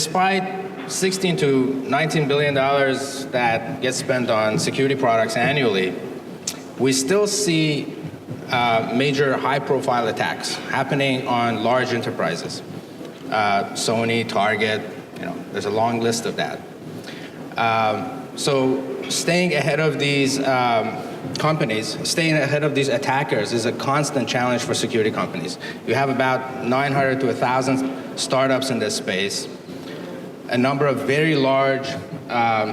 despite 16 to 19 billion dollars that gets spent on security products annually, we still see major high-profile attacks happening on large enterprises. Sony, Target, there's a long list of that. So staying ahead of these companies, staying ahead of these attackers is a constant challenge for security companies. You have about 900 to 1,000 startups in this space, a number of very large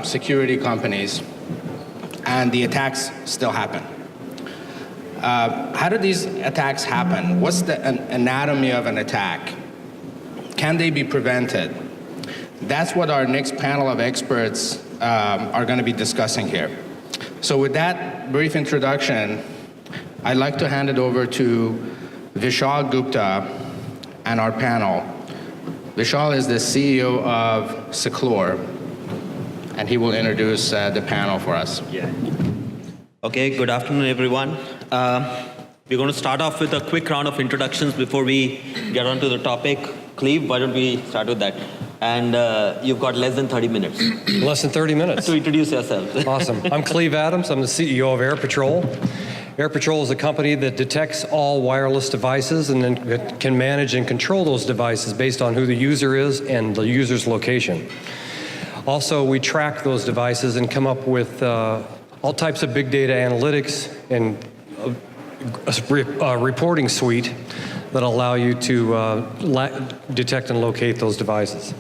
security companies, and the attacks still happen. How do these attacks happen? What's the anatomy of an attack? Can they be prevented? That's what our next panel of experts are going to be discussing here. So with that brief introduction, I'd like to hand it over to Vishal Gupta and our panel. Vishal is the CEO of Seclore, and he will introduce the panel for us. Yeah. Okay, good afternoon, everyone. We're going to start off with a quick round of introductions before we get onto the topic. Cleve, why don't we start with that? And you've got less than 30 minutes. Less than 30 minutes. To introduce yourself. Awesome. I'm Cleve Adams. I'm the CEO of Air Patrol. Air Patrol is a company that detects all wireless devices and then can manage and control those devices based on who the user is and the user's location. Also, we track those devices and come up with all types of big data analytics and a reporting suite that allow you to detect and locate those devices.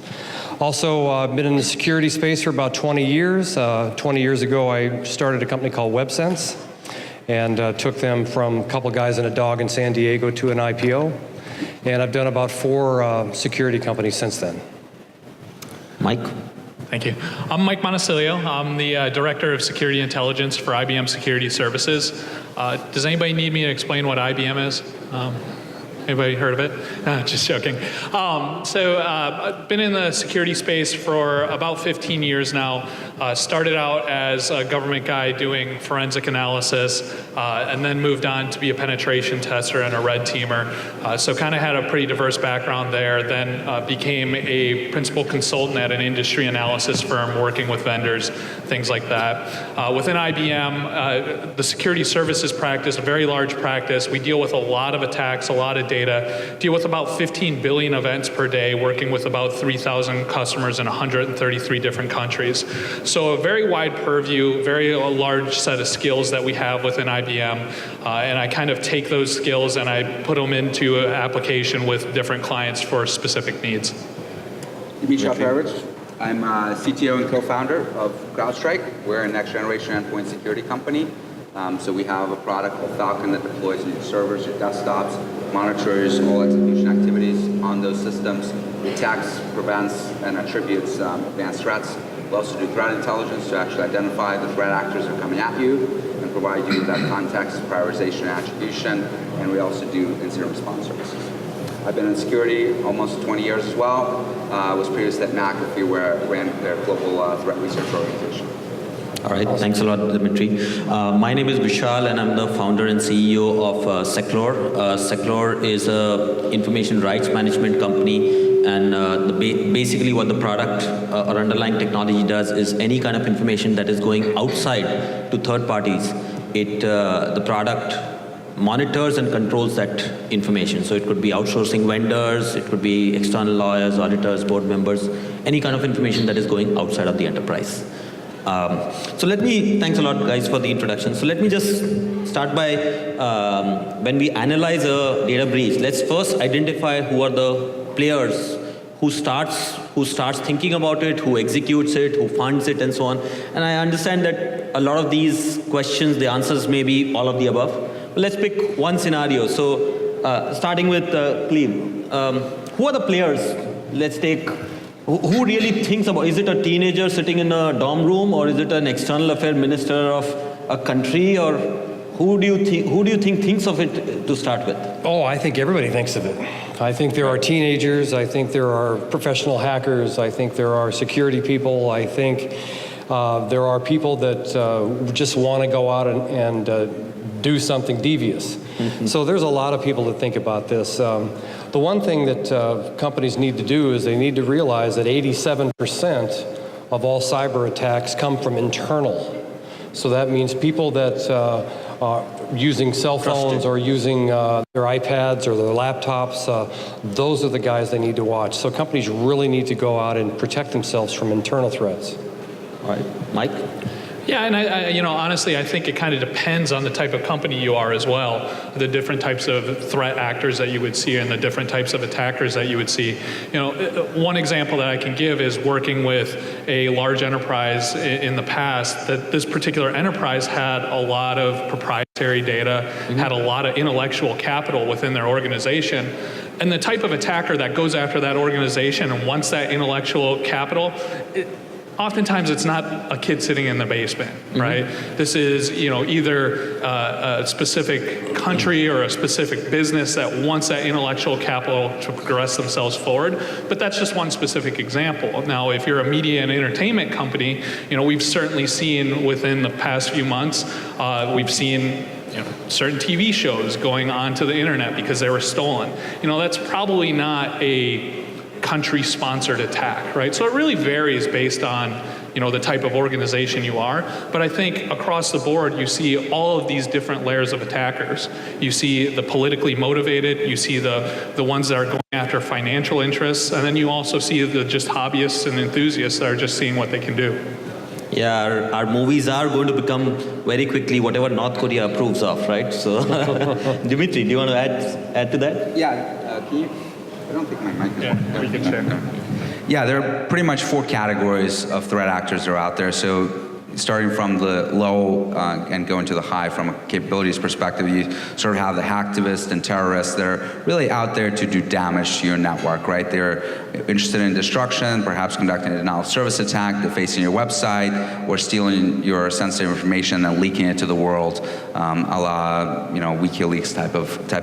Also, I've been in the security space for about 20 years. 20 years ago, I started a company called WebSense and took them from a couple guys and a dog in San Diego to an IPO. And I've done about 4 security companies since then. Mike? Thank you. I'm Mike Montecillo. I'm the Director of Security Intelligence for IBM Security Services. Does anybody need me to explain what IBM is? Anybody heard of it? Just joking. I've been in the security space for about 15 years now. Started out as a government guy doing forensic analysis, and then moved on to be a penetration tester and a red teamer. So kind of had a pretty diverse background there. Then became a principal consultant at an industry analysis firm working with vendors, things like that. Within IBM, the security services practice, a very large practice. We deal with a lot of attacks, a lot of data, deal with about 15 billion events per day, working with about 3,000 customers in 133 different countries. So a very wide purview, very large set of skills that we have within IBM, and I kind of take those skills and I put them into an application with different clients for specific needs. Dimitri Alperovitch. I'm CTO and co-founder of CrowdStrike. We're a next-generation endpoint security company. So we have a product called Falcon that deploys your servers, your desktops, monitors all execution activities on those systems, detects, prevents, and attributes advanced threats. We also do threat intelligence to actually identify the threat actors that are coming at you and provide you with that context, prioritization, and attribution. And we also do incident response services. I've been in security almost 20 years as well. I was previously at McAfee where I ran their global threat research organization. All right, thanks a lot, Dimitri. My name is Vishal, and I'm the founder and CEO of Seclore. Seclore is an information rights management company, and basically what the product or underlying technology does is any kind of information that is going outside to third parties, the product monitors and controls that information. So it could be outsourcing vendors, it could be external lawyers, auditors, board members, any kind of information that is going outside of the enterprise. Thanks a lot guys for the introduction. So let me just start by, when we analyze a data breach, let's first identify who are the players, who starts thinking about it, who executes it, who funds it, and so on. And I understand that a lot of these questions, the answers may be all of the above. But let's pick one scenario. So starting with Cleve, who are the players? Let's take, who really thinks about, is it a teenager sitting in a dorm room, or is it an external affair minister of a country, or who do you think thinks of it to start with? Oh, I think everybody thinks of it. I think there are teenagers, I think there are professional hackers, I think there are security people, I think There are people that just want to go out and do something devious. So there's a lot of people that think about this. The one thing that companies need to do is they need to realize that 87% of all cyber attacks come from internal. So that means people that are using cell phones or using their iPads or their laptops, those are the guys they need to watch. So companies really need to go out and protect themselves from internal threats. All right, Mike? Yeah, and I honestly, I think it kind of depends on the type of company you are as well, the different types of threat actors that you would see and the different types of attackers that you would see. One example that I can give is working with a large enterprise in the past, that this particular enterprise had a lot of proprietary data, had a lot of intellectual capital within their organization. And the type of attacker that goes after that organization and wants that intellectual capital, oftentimes it's not a kid sitting in the basement, right? This is, either a specific country or a specific business that wants that intellectual capital to progress themselves forward. But that's just one specific example. Now, if you're a media and entertainment company, we've certainly seen within the past few months, we've seen certain TV shows going onto the internet because they were stolen. That's probably not a country-sponsored attack, right? So it really varies based on, the type of organization you are. But I think across the board, you see all of these different layers of attackers. You see the politically motivated, you see the ones that are going after financial interests, and then you also see the just hobbyists and enthusiasts that are just seeing what they can do. Yeah, our movies are going to become very quickly whatever North Korea approves of, right? So, Dimitri, do you want to add to that? Yeah, can you? I don't think my mic is Yeah, we can share. Yeah, there are pretty much 4 categories of threat actors that are out there. So starting from the low and going to the high from a capabilities perspective, you sort of have the hacktivists and terrorists that are really out there to do damage to your network, right? They're interested in destruction, perhaps conducting a denial of service attack, defacing your website, or stealing your sensitive information and leaking it to the world, a la WikiLeaks type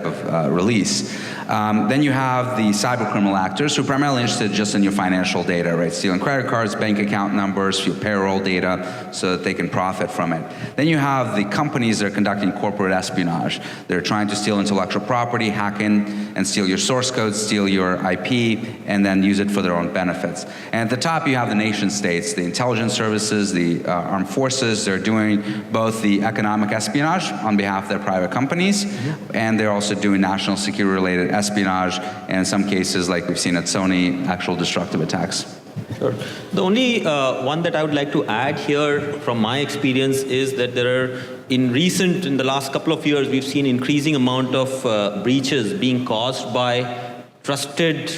of release. Then you have the cyber criminal actors who are primarily interested just in your financial data, right? Stealing credit cards, bank account numbers, your payroll data, so that they can profit from it. Then you have the companies that are conducting corporate espionage. They're trying to steal intellectual property, hack in and steal your source code, steal your IP, and then use it for their own benefits. And at the top, you have the nation states, the intelligence services, the armed forces. They're doing both the economic espionage on behalf of their private companies, and they're also doing national security-related espionage, and in some cases, like we've seen at Sony, actual destructive attacks. Sure. The only one that I would like to add here from my experience is that there are, in the last couple of years, we've seen increasing amount of breaches being caused by trusted,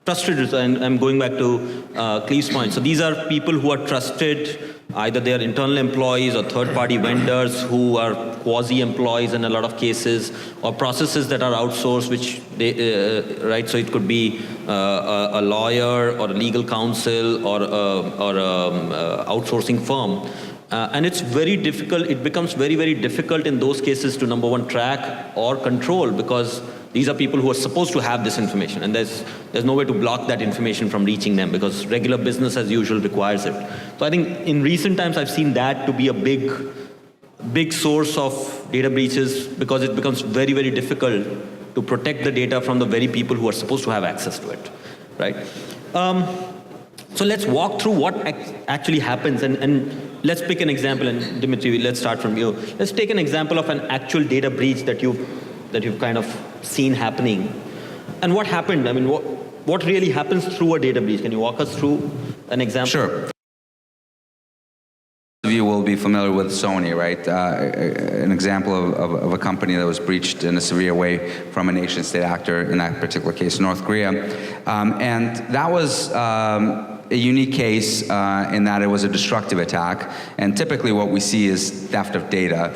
and I'm going back to Cleve's point. So these are people who are trusted, either they are internal employees or third-party vendors who are quasi-employees in a lot of cases, or processes that are outsourced, which they, right? So it could be a lawyer or a legal counsel or a outsourcing firm. And it's very difficult, it becomes very, very difficult in those cases to, number one, track or control, because these are people who are supposed to have this information, and there's no way to block that information from reaching them because regular business as usual requires it. So I think in recent times I've seen that to be a big source of data breaches, because it becomes very, very difficult to protect the data from the very people who are supposed to have access to it, right? So let's walk through what actually happens, and let's pick an example, and Dimitri, let's start from you. Let's take an example of an actual data breach that you've kind of seen happening. And what happened? I mean, what really happens through a data breach? Can you walk us through an example? Sure. Of you will be familiar with Sony, right? An example of a company that was breached in a severe way from a nation-state actor, in that particular case, North Korea. And that was a unique case in that it was a destructive attack. And typically what we see is theft of data,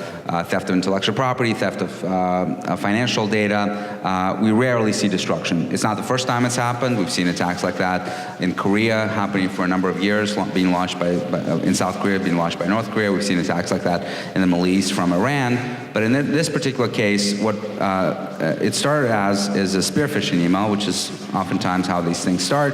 theft of intellectual property, theft of financial data. We rarely see destruction. It's not the first time it's happened. We've seen attacks like that in Korea happening for a number of years, being launched in South Korea, being launched by North Korea. We've seen attacks like that in the Middle East from Iran. But in this particular case, what it started as is a spear phishing email, which is oftentimes how these things start.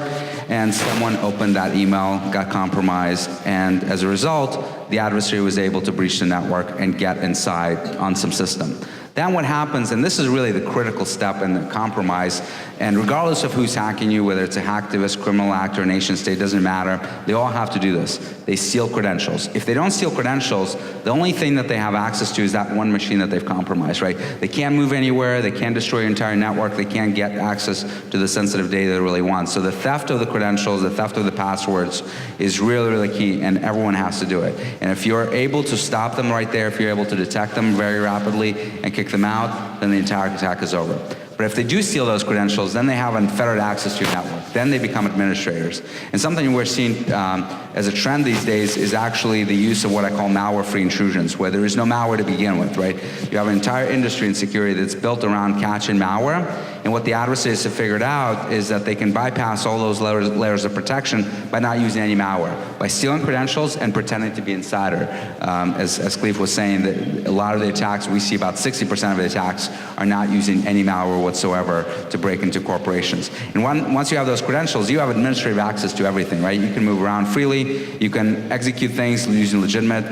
And someone opened that email, got compromised, and as a result, the adversary was able to breach the network and get inside on some system. Then what happens, and this is really the critical step in the compromise, and regardless of who's hacking you, whether it's a hacktivist, criminal actor, nation state, doesn't matter, they all have to do this. They steal credentials. If they don't steal credentials, the only thing that they have access to is that one machine that they've compromised, right? They can't move anywhere, they can't destroy your entire network, they can't get access to the sensitive data they really want. So the theft of the credentials, the theft of the passwords is really, really key, and everyone has to do it. And if you're able to stop them right there, if you're able to detect them very rapidly and kick them out, then the entire attack is over. But if they do steal those credentials, then they have unfettered access to your network. Then they become administrators. And something we're seeing as a trend these days is actually the use of what I call malware-free intrusions, where there is no malware to begin with, right? You have an entire industry in security that's built around catching malware, and what the adversaries have figured out is that they can bypass all those layers of protection by not using any malware, by stealing credentials and pretending to be insider. As Cleve was saying, that a lot of the attacks, we see about 60% of the attacks are not using any malware whatsoever to break into corporations. And once you have those credentials, you have administrative access to everything, right? You can move around freely, you can execute things using legitimate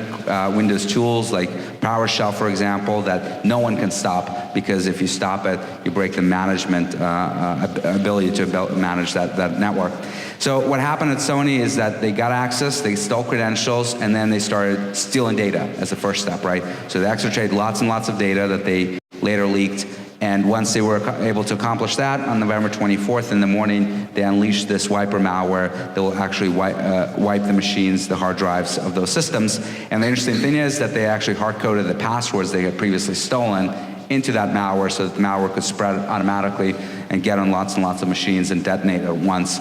Windows tools like PowerShell, for example, that no one can stop, because if you stop it, you break the management ability to manage that network. So what happened at Sony is that they got access, they stole credentials, and then they started stealing data as the first step, right? So they exfiltrated lots and lots of data that they later leaked. And once they were able to accomplish that, on November 24th in the morning, they unleashed this wiper malware that will actually wipe the machines, the hard drives of those systems. And the interesting thing is that they actually hard-coded the passwords they had previously stolen into that malware so that the malware could spread automatically and get on lots and lots of machines and detonate at once.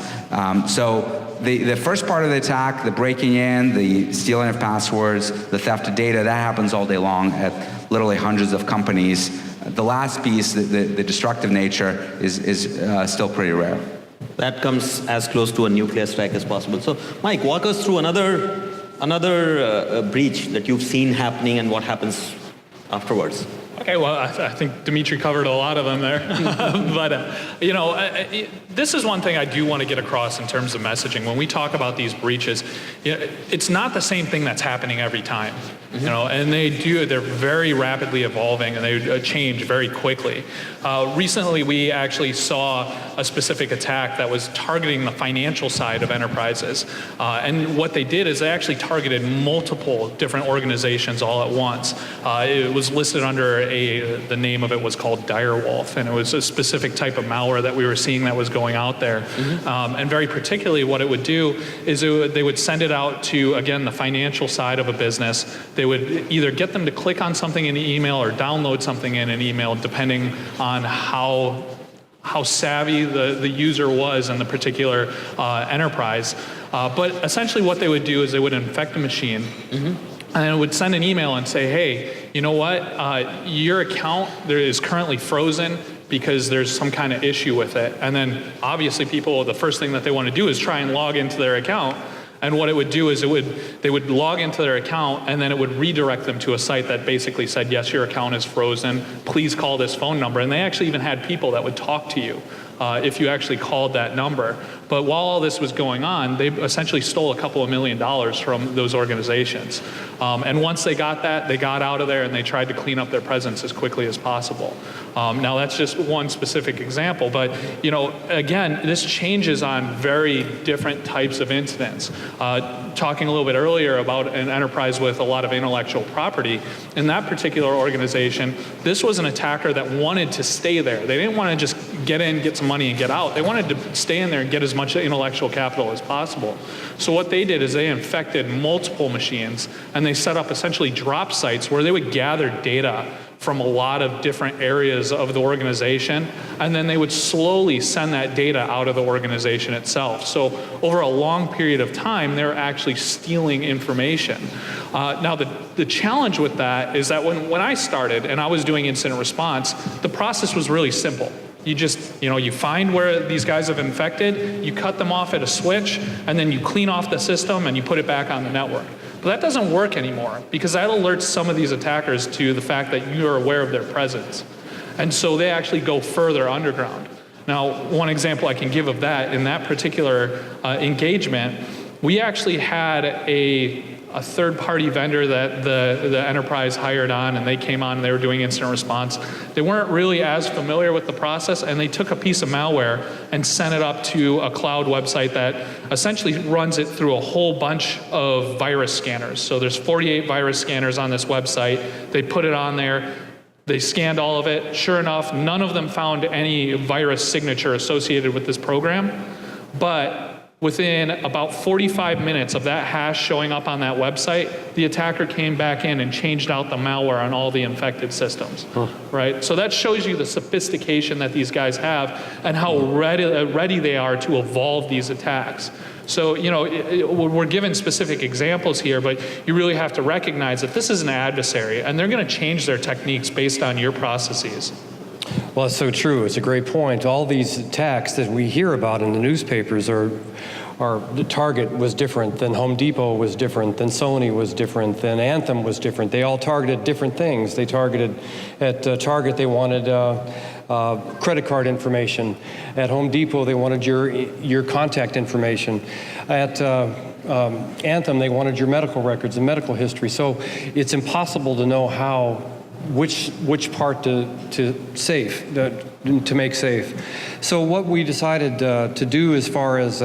So the first part of the attack, the breaking in, the stealing of passwords, the theft of data, that happens all day long at literally hundreds of companies. The last piece, the destructive nature, is still pretty rare. That comes as close to a nuclear strike as possible. So, Mike, walk us through another breach that you've seen happening and what happens afterwards. Okay, well, I think Dimitri covered a lot of them there. But, this is one thing I do want to get across in terms of messaging. When we talk about these breaches, it's not the same thing that's happening every time. And they're very rapidly evolving, and they change very quickly. Recently, we actually saw a specific attack that was targeting the financial side of enterprises. And what they did is they actually targeted multiple different organizations all at once. It was listed under the name of it was called Direwolf, and it was a specific type of malware that we were seeing that was going out there. And very particularly what it would do is they would send it out to, again, the financial side of a business. They would either get them to click on something in the email or download something in an email, depending on how savvy the user was in the particular enterprise. But essentially what they would do is they would infect a machine, and it would send an email and say, hey, you know what, your account is currently frozen because there's some kind of issue with it. And then obviously people, the first thing that they want to do is try and log into their account. And what it would do is they would log into their account, and then it would redirect them to a site that basically said, yes, your account is frozen, please call this phone number. And they actually even had people that would talk to you if you actually called that number. But while all this was going on, they essentially stole a couple of $1 million from those organizations. And once they got that, they got out of there and they tried to clean up their presence as quickly as possible. Now that's just one specific example, but again, this changes on very different types of incidents. Talking a little bit earlier about an enterprise with a lot of intellectual property, in that particular organization, this was an attacker that wanted to stay there. They didn't want to just get in, get some money, and get out. They wanted to stay in there and get as much intellectual capital as possible. So what they did is they infected multiple machines, and they set up essentially drop sites where they would gather data from a lot of different areas of the organization, and then they would slowly send that data out of the organization itself. So over a long period of time, they're actually stealing information. Now the challenge with that is that when I started and I was doing incident response, the process was really simple. You just, you find where these guys have infected, you cut them off at a switch, and then you clean off the system and you put it back on the network. But that doesn't work anymore, because that alerts some of these attackers to the fact that you are aware of their presence. And so they actually go further underground. Now, one example I can give of that, in that particular engagement, we actually had a third-party vendor that the enterprise hired on, and they came on and they were doing incident response. They weren't really as familiar with the process, and they took a piece of malware and sent it up to a cloud website that essentially runs it through a whole bunch of virus scanners. So there's 48 virus scanners on this website. They put it on there. They scanned all of it. Sure enough, none of them found any virus signature associated with this program, but within about 45 minutes of that hash showing up on that website, the attacker came back in and changed out the malware on all the infected systems, right? So that shows you the sophistication that these guys have and how ready they are to evolve these attacks. So, you know, we're given specific examples here, but you really have to recognize that this is an adversary, and they're going to change their techniques based on your processes. Well, it's so true. It's a great point. All these attacks that we hear about in the newspapers are the Target was different, then Home Depot was different, then Sony was different, then Anthem was different. They all targeted different things. They targeted, at Target, they wanted credit card information. At Home Depot, they wanted your contact information. At Anthem, they wanted your medical records and medical history. So it's impossible to know which part to make safe. So what we decided to do as far as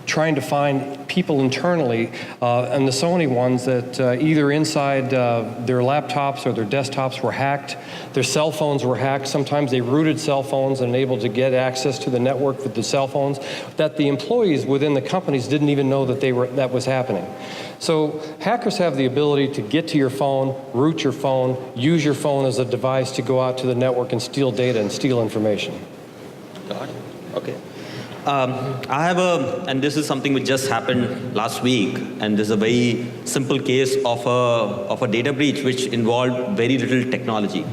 trying to find people internally, and the Sony ones that either inside their laptops or their desktops were hacked, their cell phones were hacked. Sometimes they rooted cell phones and able to get access to the network with the cell phones that the employees within the companies didn't even know that was happening. So hackers have the ability to get to your phone, root your phone, use your phone as a device to go out to the network and steal data and steal information. Okay. I have and this is something which just happened last week, and this is a very simple case of a data breach which involved very little technology.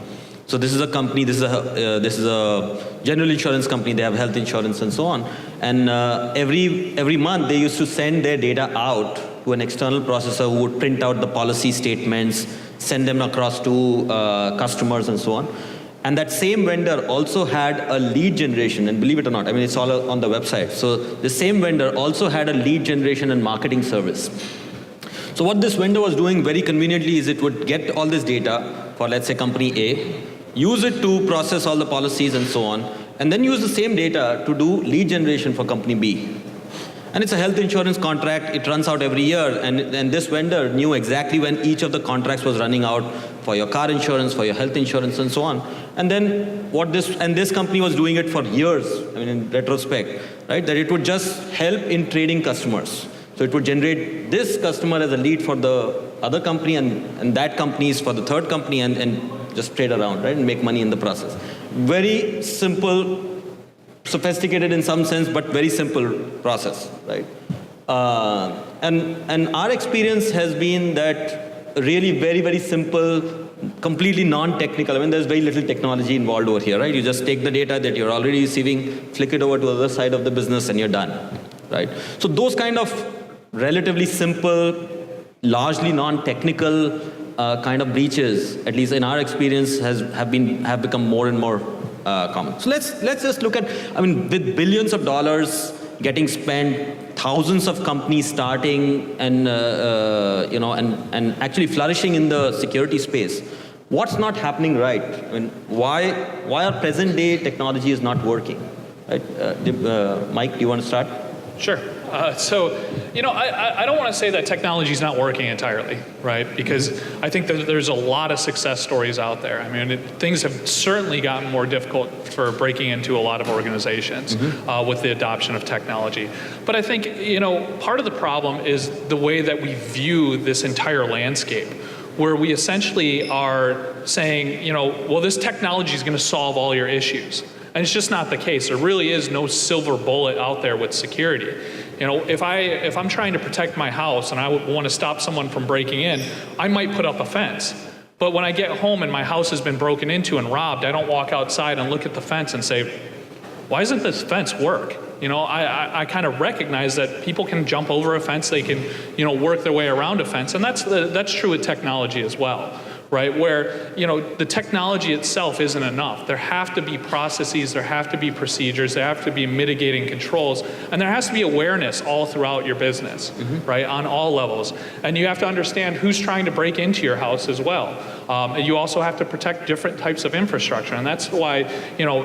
So this is a company, this is a general insurance company, they have health insurance and so on. And every month they used to send their data out to an external processor who would print out the policy statements, send them across to customers and so on. And that same vendor also had a lead generation, and believe it or not, I mean, it's all on the website. So the same vendor also had a lead generation and marketing service. So what this vendor was doing very conveniently is it would get all this data for, let's say, company A, use it to process all the policies and so on, and then use the same data to do lead generation for company B. And it's a health insurance contract, it runs out every year, and this vendor knew exactly when each of the contracts was running out for your car insurance, for your health insurance, and so on. And then this company was doing it for years, I mean, in retrospect, right? That it would just help in trading customers. So it would generate this customer as a lead for the other company, and that company is for the third company, and just trade around, right? And make money in the process. Very simple, sophisticated in some sense, but very simple process, right? And our experience has been that really very, very simple, completely non-technical. I mean, there's very little technology involved over here, right? You just take the data that you're already receiving, flick it over to the other side of the business, and you're done, right? So those kind of relatively simple, largely non-technical kind of breaches, at least in our experience, have become more and more common. So let's just look at, I mean, with billions of dollars getting spent, thousands of companies starting and and actually flourishing in the security space. What's not happening right? I mean, why our present day technology is not working? Right? Mike, do you want to start? Sure. So, I don't want to say that technology is not working entirely, right? Because I think that there's a lot of success stories out there. I mean, things have certainly gotten more difficult for breaking into a lot of organizations with the adoption of technology. But I think, part of the problem is the way that we view this entire landscape, where we essentially are saying, well, this technology is going to solve all your issues. And it's just not the case. There really is no silver bullet out there with security. If I'm trying to protect my house and I want to stop someone from breaking in, I might put up a fence. But when I get home and my house has been broken into and robbed, I don't walk outside and look at the fence and say, why doesn't this fence work? I kind of recognize that people can jump over a fence, they can, work their way around a fence, and that's true with technology as well. right? Where, the technology itself isn't enough. There have to be processes, there have to be procedures, there have to be mitigating controls, and there has to be awareness all throughout your business, right, on all levels. And you have to understand who's trying to break into your house as well. You also have to protect different types of infrastructure, and that's why,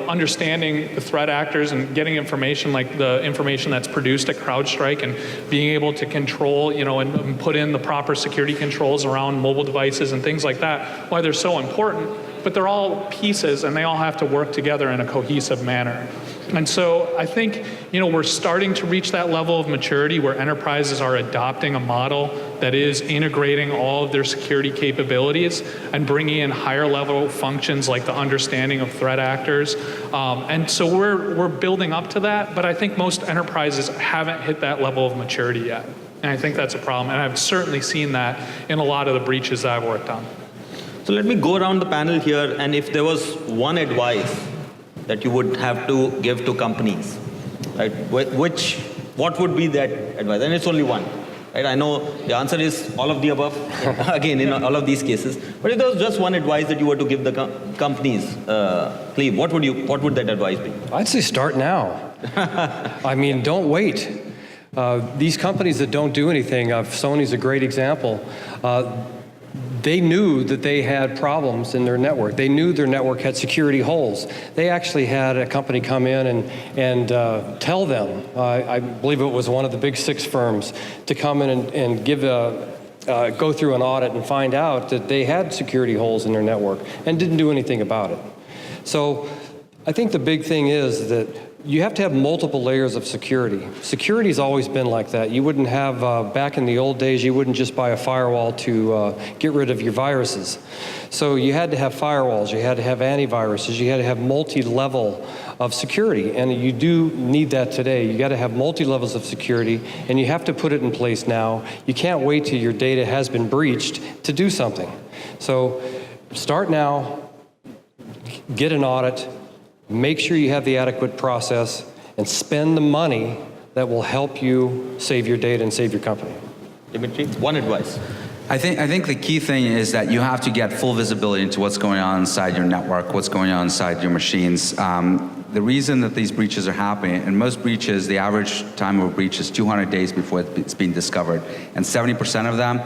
understanding the threat actors and getting information like the information that's produced at CrowdStrike and being able to control, and put in the proper security controls around mobile devices and things like that, why they're so important. But they're all pieces, and they all have to work together in a cohesive manner. And so I think, we're starting to reach that level of maturity where enterprises are adopting a model that is integrating all of their security capabilities and bringing in higher level functions like the understanding of threat actors. And so we're building up to that, but I think most enterprises haven't hit that level of maturity yet. And I think that's a problem, and I've certainly seen that in a lot of the breaches that I've worked on. So let me go around the panel here, and if there was one advice that you would have to give to companies, right? What would be that advice? And it's only one, right? I know the answer is all of the above, again, in all of these cases. But if there was just one advice that you were to give the companies, Cleve, what would that advice be? I'd say start now. I mean, don't wait. These companies that don't do anything, Sony's a great example. They knew that they had problems in their network. They knew their network had security holes. They actually had a company come in and tell them, I believe it was one of the big 6 firms, to come in and go through an audit and find out that they had security holes in their network and didn't do anything about it. So I think the big thing is that you have to have multiple layers of security. Security's always been like that. You wouldn't have, back in the old days, you wouldn't just buy a firewall to get rid of your viruses. So you had to have firewalls, you had to have antiviruses, you had to have multi-level of security, and you do need that today. You got to have multi-levels of security, and you have to put it in place now. You can't wait till your data has been breached to do something. So start now, get an audit, make sure you have the adequate process, and spend the money that will help you save your data and save your company. Dimitri, one advice. I think the key thing is that you have to get full visibility into what's going on inside your network, what's going on inside your machines. The reason that these breaches are happening, in most breaches, the average time of a breach is 200 days before it's being discovered. And 70% of them,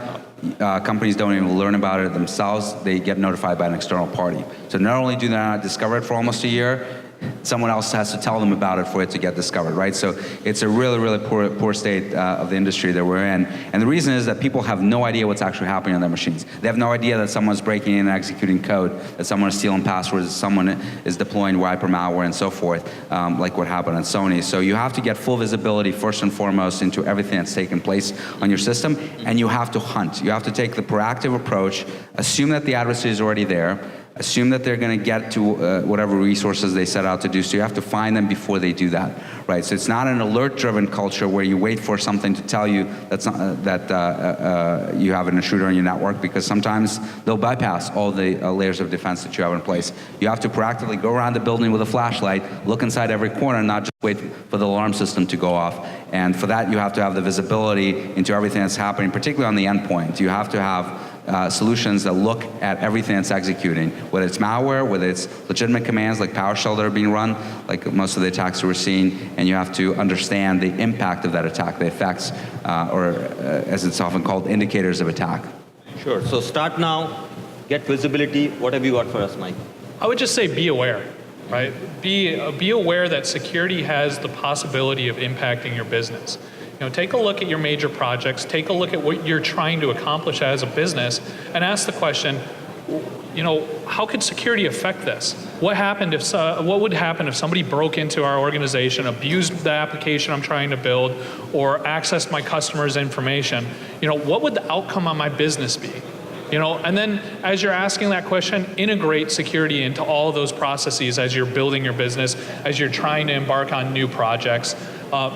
companies don't even learn about it themselves. They get notified by an external party. So not only do they not discover it for almost a year, someone else has to tell them about it for it to get discovered, right? So it's a really, really poor state of the industry that we're in. And the reason is that people have no idea what's actually happening on their machines. They have no idea that someone's breaking in and executing code, that someone is stealing passwords, that someone is deploying wiper malware and so forth, like what happened on Sony. So you have to get full visibility first and foremost into everything that's taking place on your system, and you have to hunt. You have to take the proactive approach, assume that the adversary is already there, assume that they're going to get to whatever resources they set out to do. So you have to find them before they do that, right? So it's not an alert-driven culture where you wait for something to tell you that's not, that you have an intruder on your network, because sometimes they'll bypass all the layers of defense that you have in place. You have to proactively go around the building with a flashlight, look inside every corner, not just wait for the alarm system to go off. And for that, you have to have the visibility into everything that's happening, particularly on the endpoint. You have to have solutions that look at everything that's executing, whether it's malware, whether it's legitimate commands like PowerShell that are being run, like most of the attacks that we're seeing, and you have to understand the impact of that attack, the effects, or as it's often called, indicators of attack. Sure, so start now, get visibility. What have you got for us, Mike? I would just say be aware, right? Be aware that security has the possibility of impacting your business. Take a look at your major projects, take a look at what you're trying to accomplish as a business, and ask the question, how could security affect this? What would happen if somebody broke into our organization, abused the application I'm trying to build, or accessed my customers' information? What would the outcome on my business be? And then as you're asking that question, integrate security into all of those processes as you're building your business, as you're trying to embark on new projects.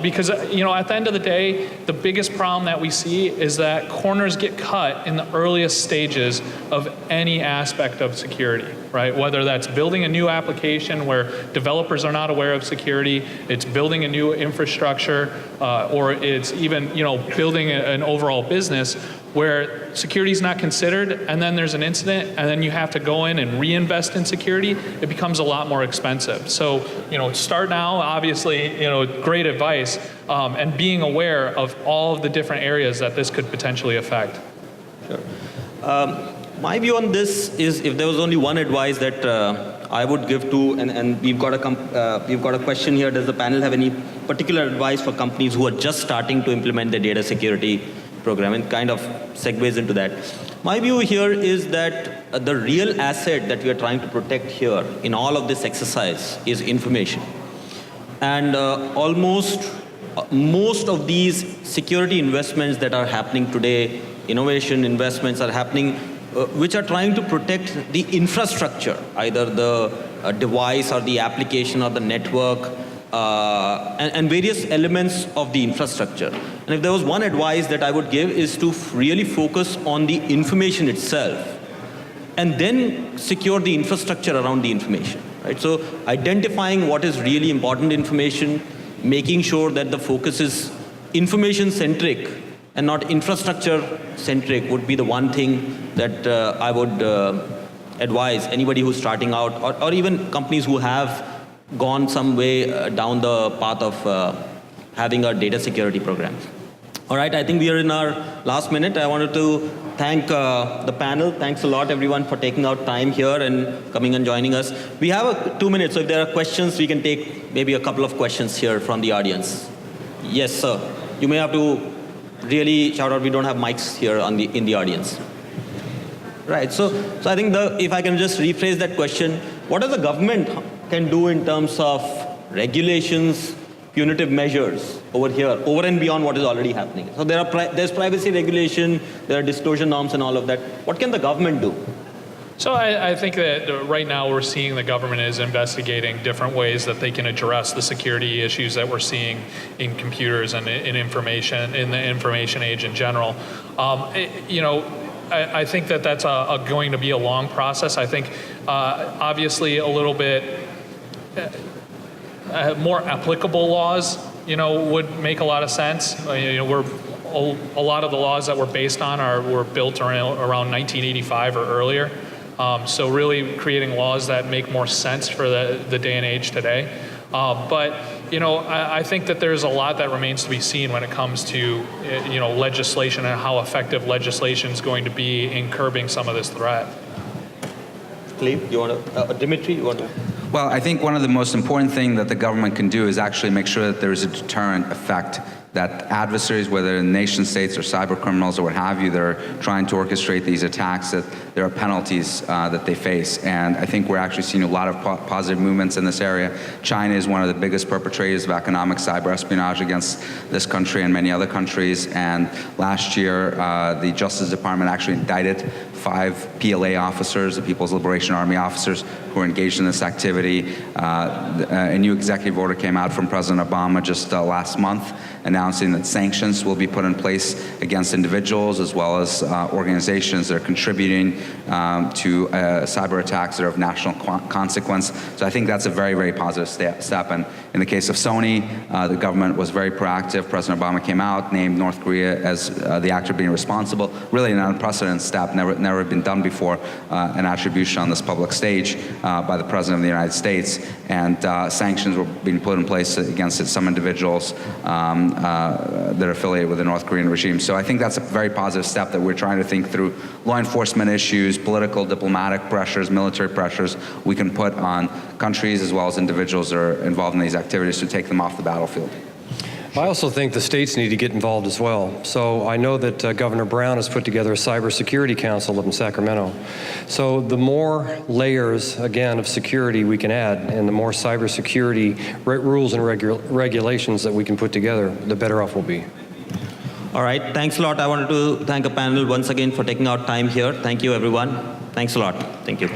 Because, at the end of the day, the biggest problem that we see is that corners get cut in the earliest stages of any aspect of security, right? Whether that's building a new application where developers are not aware of security, it's building a new infrastructure, or it's even, building an overall business where security is not considered, and then there's an incident, and then you have to go in and reinvest in security, it becomes a lot more expensive. So, start now, obviously, great advice, and being aware of all of the different areas that this could potentially affect. Sure. My view on this is, if there was only one advice that I would give to, and we've got a question here, does the panel have any particular advice for companies who are just starting to implement their data security program, and kind of segues into that. My view here is that the real asset that we are trying to protect here in all of this exercise is information. And most of these security investments that are happening today, innovation investments are happening, which are trying to protect the infrastructure, either the device or the application or the network, and various elements of the infrastructure. And if there was one advice that I would give, is to really focus on the information itself and then secure the infrastructure around the information, right? So identifying what is really important information, making sure that the focus is information centric and not infrastructure centric would be the one thing that I would advise anybody who's starting out, or even companies who have gone some way down the path of having a data security program. All right, I think we are in our last minute. I wanted to thank the panel. Thanks a lot, everyone, for taking out time here and coming and joining us. We have 2 minutes, so if there are questions, we can take maybe a couple of questions here from the audience. Yes, sir. You may have to really shout out. We don't have mics here in the audience. Right, so I think if I can just rephrase that question, what does the government can do in terms of regulations, punitive measures over here, over and beyond what is already happening? So there's privacy regulation, there are disclosure norms and all of that. What can the government do? So I think that right now we're seeing the government is investigating different ways that they can address the security issues that we're seeing in computers and in the information age in general. I think that that's going to be a long process. I think obviously a little bit more applicable laws, would make a lot of sense. A lot of the laws that we're based on were built around 1985 or earlier. So really creating laws that make more sense for the day and age today. But I think that there's a lot that remains to be seen when it comes to legislation and how effective legislation is going to be in curbing some of this threat. Cleve, you want to? Dimitri, you want to? Well, I think one of the most important things that the government can do is actually make sure that there is a deterrent effect, that adversaries, whether nation states or cyber criminals or what have you, they're trying to orchestrate these attacks, that there are penalties that they face. And I think we're actually seeing a lot of positive movements in this area. China is one of the biggest perpetrators of economic cyber espionage against this country and many other countries. And last year, the Justice Department actually indicted 5 PLA officers, the People's Liberation Army officers, who are engaged in this activity. A new executive order came out from President Obama just last month, announcing that sanctions will be put in place against individuals as well as organizations that are contributing to cyber attacks that are of national consequence. So I think that's a very, very positive step. And in the case of Sony, the government was very proactive. President Obama came out, named North Korea as the actor being responsible. Really an unprecedented step, never been done before, an attribution on this public stage by the President of the United States. And sanctions were being put in place against some individuals that are affiliated with the North Korean regime. So I think that's a very positive step, that we're trying to think through law enforcement issues, political, diplomatic pressures, military pressures we can put on countries as well as individuals that are involved in these activities to take them off the battlefield. I also think the states need to get involved as well. So I know that Governor Brown has put together a cybersecurity council up in Sacramento. So the more layers, again, of security we can add, and the more cybersecurity rules and regulations that we can put together, the better off we'll be. All right, thanks a lot. I wanted to thank a panel once again for taking out time here. Thank you, everyone. Thanks a lot. Thank you.